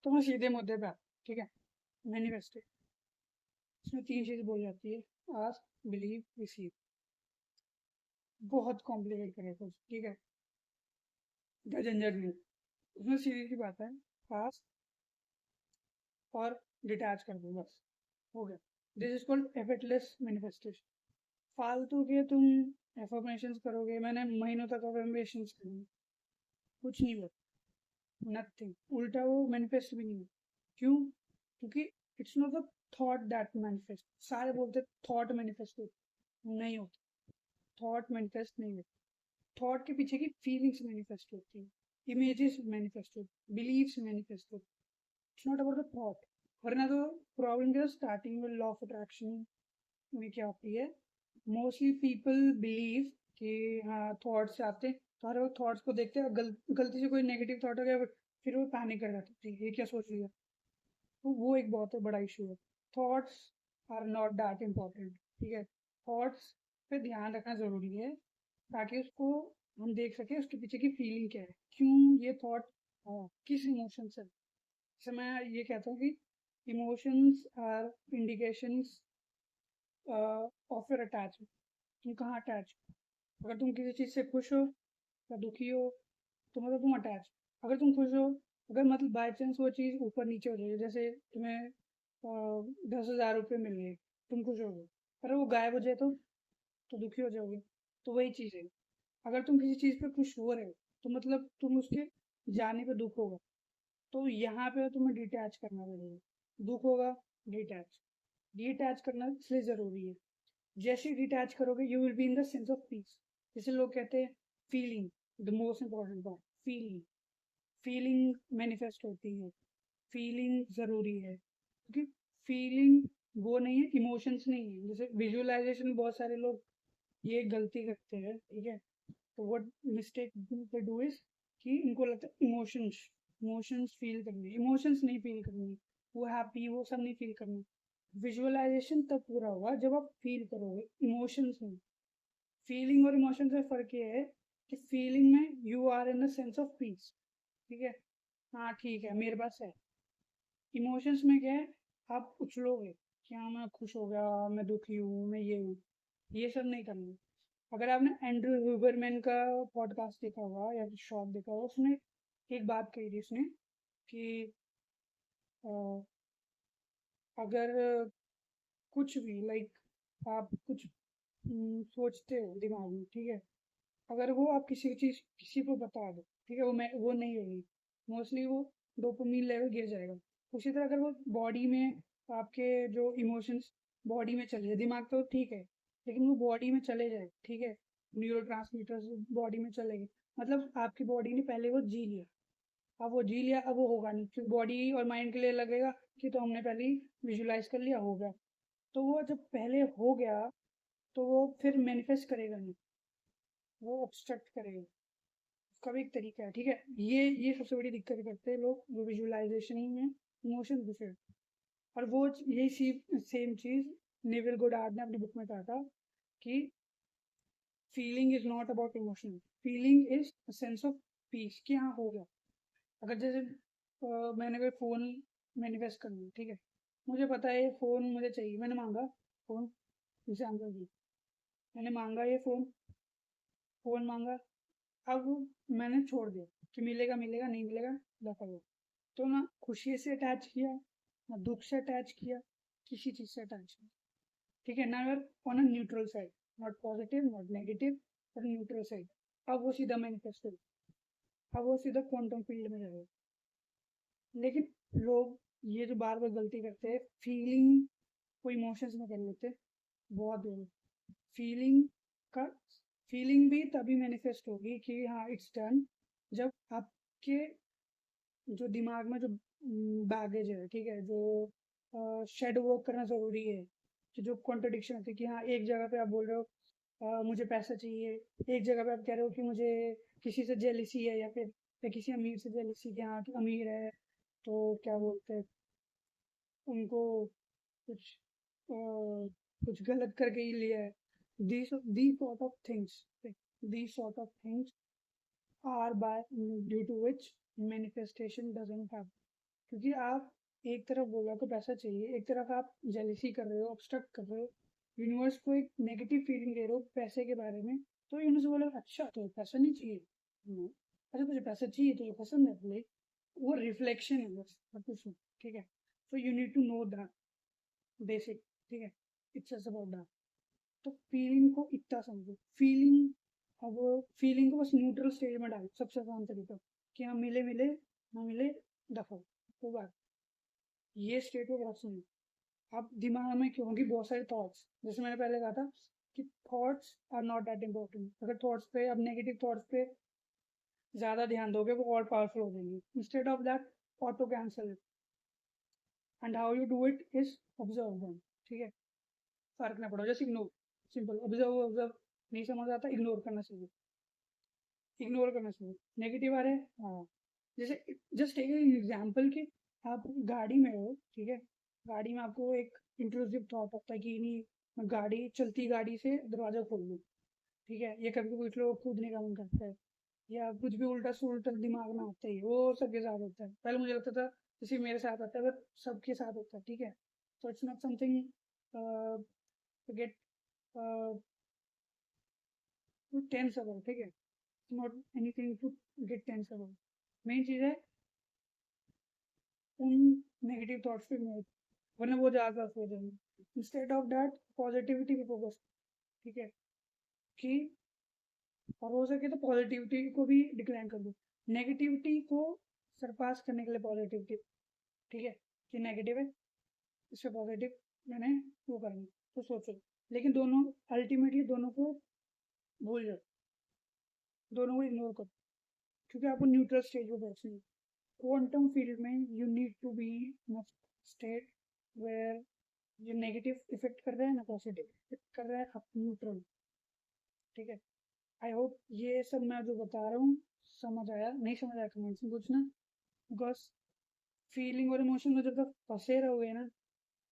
तो मैं सीधे मुद्दे पे आता हूँ, ठीक है। मैनिफेस्टेशन इसमें 3 चीज़ बोली जाती है, आस्क, बिलीव, रिसीव। बहुत कॉम्प्लिकेट करे कुछ, ठीक है, क्या झंझट नहीं। उसमें सीधी सी बात है, आस्क और डिटैच कर दो, बस हो गया। This is called effortless manifestation. फालतू के तुम एफर्मेशंस करोगे, मैंने महीनों तक एफर्मेशंस करी, कुछ नहीं हुआ, नथिंग, उल्टा वो मैनिफेस्ट भी नहीं हुआ। क्यों? क्योंकि it's not the thought that manifest. सारे बोलते थॉट मैनिफेस्ट होती, नहीं होती। थॉट मैनिफेस्ट नहीं होती, थॉट के पीछे की फीलिंग्स मैनिफेस्ट होती है, इमेजेस मैनिफेस्ट होती, बिलीव्स मैनिफेस्ट होती। It's not about the thought. वरना तो प्रॉब्लम क्या, स्टार्टिंग में लॉ ऑफ अट्रैक्शन में क्या होती है, मोस्टली पीपल बिलीव कि हाँ थॉट्स आते, तो हर वो थॉट्स को देखते हैं, गलती से कोई नेगेटिव थॉट हो गया, फिर वो पैनिक कर जाते हैं, ये क्या सोच लिया। तो वो एक बहुत बड़ा इशू है। Thoughts are not that important, ठीक है। थॉट्स पे ध्यान रखना ज़रूरी है, ताकि उसको हम देख सकें उसके पीछे की फीलिंग क्या है, क्यों ये थॉट, किस इमोशन से। जैसे मैं ये कहता हूँ कि emotions are indications of your attachment. तुम कहाँ अटैच हो? अगर तुम किसी चीज़ से खुश हो या दुखी हो, तो मतलब तुम अटैच। अगर तुम खुश हो, अगर मतलब बाई चांस वो चीज़ ऊपर नीचे हो जाए, जैसे तुम्हें 10,000 रुपये मिल गए, तुम खुश हो गए, पर वो गायब हो जाए तो दुखी हो जाओगे। तो वही चीज़ है, अगर तुम किसी चीज़ पे खुश हो रहे हो, तो मतलब तुम उसके जाने पे दुख होगा, तो यहाँ पे तुम्हें डिटैच करना पड़ेगा। दुख होगा, डिटैच। डिटैच करना इसलिए ज़रूरी है, जैसे डिटैच करोगे you will be in the sense of piece. जैसे लोग कहते हैं feeling, the most important part, feeling. Feeling manifest होती है, फीलिंग ज़रूरी है, क्योंकि फीलिंग वो नहीं है, इमोशंस नहीं है। जैसे विजुअलाइजेशन बहुत सारे लोग ये गलती करते हैं, ठीक है। तो what mistake they do is कि इनको लगता है इमोशंस, इमोशंस फील करनी, इमोशंस नहीं फील करनी, वो हैप्पी वो सब नहीं फील करनी। विजुअलाइजेशन तब पूरा होगा जब आप फील करोगे, इमोशंस नहीं। फीलिंग और इमोशन से फर्क ये है कि फीलिंग में you are in the sense of peace, ठीक है, हाँ ठीक है मेरे पास है। इमोशंस में क्या है, आप उछलोगे कि हाँ मैं खुश हो गया, मैं दुखी हूँ, मैं ये हूँ, ये सब नहीं करना। अगर आपने एंड्रू ह्यूबरमैन का पॉडकास्ट देखा होगा या शॉर्ट देखा होगा, उसने एक बात कही थी उसने कि अ, अगर कुछ भी लाइक आप कुछ सोचते हो दिमाग में, ठीक है, अगर वो आप किसी चीज किसी को बता दो, ठीक है, वो नहीं होगी, मोस्टली वो डोपामीन लेवल गिर जाएगा। उसी तरह अगर वो बॉडी में, आपके जो इमोशंस बॉडी में चले जाए, दिमाग तो ठीक है, लेकिन वो बॉडी में चले जाए, ठीक है, न्यूरो ट्रांसमीटर्स बॉडी में चले गए, मतलब आपकी बॉडी ने पहले वो जी लिया, अब वो जी लिया, अब वो होगा नहीं, क्योंकि बॉडी और माइंड के लिए लगेगा कि तो हमने पहले ही विजुलाइज कर लिया, हो गया। तो वो जब पहले हो गया, तो वो फिर मैनिफेस्ट करेगा नहीं, वो ऑब्स्ट्रक्ट करेगा। उसका भी एक तरीका है, ठीक है। ये सबसे बड़ी दिक्कत करते हैं लोग, वो विजुअलाइजेशन ही में इमोशन घुसे। और वो यही सेम चीज नेविल गोडार्ड ने अपनी बुक में कहा था कि feeling is not about emotion, feeling is sense of piece, कि हाँ हो गया। अगर जैसे मैंने कोई फ़ोन मैनिफेस्ट करना है, ठीक है, मुझे पता है ये फ़ोन मुझे चाहिए, मैंने मांगा फ़ोन, एग्जाम्पल दी, मैंने मांगा ये फ़ोन, फ़ोन मांगा, अब मैंने छोड़ दिया कि मिलेगा मिलेगा नहीं मिलेगा, दफा दो। तो ना खुशी से अटैच किया, ना दुख से अटैच किया, किसी चीज़ से अटैच किया, ठीक है ना, अगर on a neutral side, not positive not negative, पर न्यूट्रल साइड। अब वो सीधा मैनिफेस्ट हो, अब वो सीधा क्वांटम फील्ड में जाएगा। लेकिन लोग ये जो बार बार गलती करते हैं, फीलिंग को इमोशंस में कर लेते हैं, बहुत लोग। फीलिंग का फीलिंग भी तभी मैनिफेस्ट होगी कि हाँ इट्स डन, जब आपके जो दिमाग में जो बैगेज है, ठीक है, जो शेडो वर्क करना ज़रूरी है, कि जो कॉन्ट्रडिक्शन होती है कि हाँ एक जगह पे आप बोल रहे हो मुझे पैसा चाहिए, एक जगह पे आप कह रहे हो कि मुझे किसी से जेलिसी है, या किसी अमीर से जेलिसी कि हाँ कि अमीर है, तो क्या बोलते हैं उनको, कुछ कुछ गलत करके ही लिया है। these sort of things these sort of things are by due to which manifestation doesn't happen, क्योंकि आप एक तरफ बोल रहे हो आपको पैसा चाहिए, एक तरफ आप जेलिसी कर रहे हो, ऑब्स्ट्रक्ट कर रहे हो, यूनिवर्स को एक नेगेटिव फीलिंग दे रहे हो पैसे के बारे में, तो यूनिवर्स बोला अच्छा तो पैसा नहीं चाहिए। अच्छा तुझे पैसा चाहिए, तुझे पसंद है, लाइक वो रिफ्लेक्शन है बस और कुछ नहीं। ठीक है, so you need to know that basic. ठीक है, इट्स जस्ट अबाउट दैट। तो फीलिंग को इतना समझो, फीलिंग, अब फीलिंग को बस न्यूट्रल स्टेज में डालो, सबसे आसान तरीका कि हाँ मिले मिले, ना मिले दफा, वो बात। ये स्टेट को बहुत सुनो। आप दिमाग में क्योंकि बहुत सारे थॉट्स, जैसे मैंने पहले कहा था कि thoughts are not that important. अगर थॉट्स पे, अब नेगेटिव थॉट्स पे ज्यादा ध्यान दोगे वो और पावरफुल हो जाएंगे। Instead of that auto cancel it, and how you do it is observe them. ठीक है, फर्क ना पड़ो, जैसे इग्नोर, सिंपल, ऑब्जर्व ऑब्जर्व, नहीं समझ आता इग्नोर करना चाहिए, इग्नोर करना चाहिए। नेगेटिव आ रहे हैं, हाँ, जैसे जस्ट एक एग्जाम्पल कि आप गाड़ी में हो, ठीक है, गाड़ी में आपको एक इंट्रूसिव थॉट आता है कि नहीं मैं गाड़ी, चलती गाड़ी से दरवाजा खोल दूँ। ठीक है, ये कभी कुछ लोग कूदने का मन करता है, या कुछ भी उल्टा सुल्टा दिमाग में आता है, वो सबके साथ होता है। पहले मुझे लगता था जैसे मेरे साथ आता है, बट सबके साथ होता है। ठीक है, तो it's not something to get tense about. ठीक है, not anything to get tense about. Main चीज़ है उन नेगेटिव थॉट्स पे मत, वरना वो ज़्यादा हो जाएंगे। इंस्टेड ऑफ दैट पॉजिटिविटी पे फोकस। ठीक है, कि और हो सके तो पॉजिटिविटी को भी डिक्लाइन कर दो, नेगेटिविटी को सरपास करने के लिए पॉजिटिविटी। ठीक है, कि नेगेटिव है, इससे पॉजिटिव मैंने वो करना, तो सोचो। लेकिन दोनों, अल्टीमेटली दोनों को भूल जाओ, दोनों को इग्नोर करो, क्योंकि आपको न्यूट्रल स्टेज पे पहुंचना है। क्वांटम फील्ड में you need to be in state where जो नेगेटिव इफेक्ट कर रहा है ना पॉजिटिव इफेक्ट कर रहा है, आप न्यूट्रल। ठीक है, आई होप ये सब मैं जो बता रहा हूँ समझ आया, नहीं समझ आया कमेंट्स में पूछना, बिकॉज फीलिंग और इमोशन में जब तक फंसे रहोगे ना,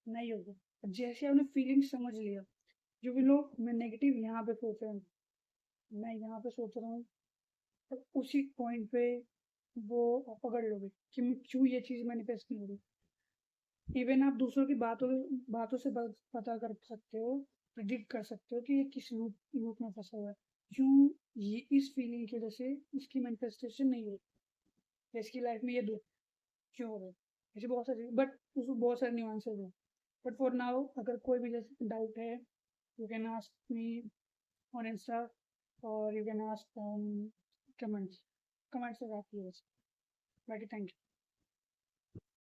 नहीं होगा। जैसे आपने फीलिंग समझ लिया, जो भी लोग मैं नेगेटिव यहाँ पे सोच रहा हूँ, मैं यहाँ पे सोच रहा हूँ, तो उसी पॉइंट पे वो आप पकड़ लोगे कि मैं क्यों ये चीज़ मैनिफेस्ट नहीं हो रही। इवन आप दूसरों की बातों से पता कर सकते हो, प्रिडिक्ट कर सकते हो कि ये किस रूप में फंसा हुआ है, क्यों ये इस फीलिंग की वजह से इसकी मैनिफेस्टेशन नहीं हो रही, इसकी लाइफ में ये दुख क्यों हो रहा है। ऐसे बहुत सारे, बट उसमें बहुत सारे न्यूआंसेस हैं। बट फॉर नाउ अगर कोई भी जैसे डाउट है, you can ask me on Insta, और you can ask on comments, comments से बात की। बाकी थैंक यू।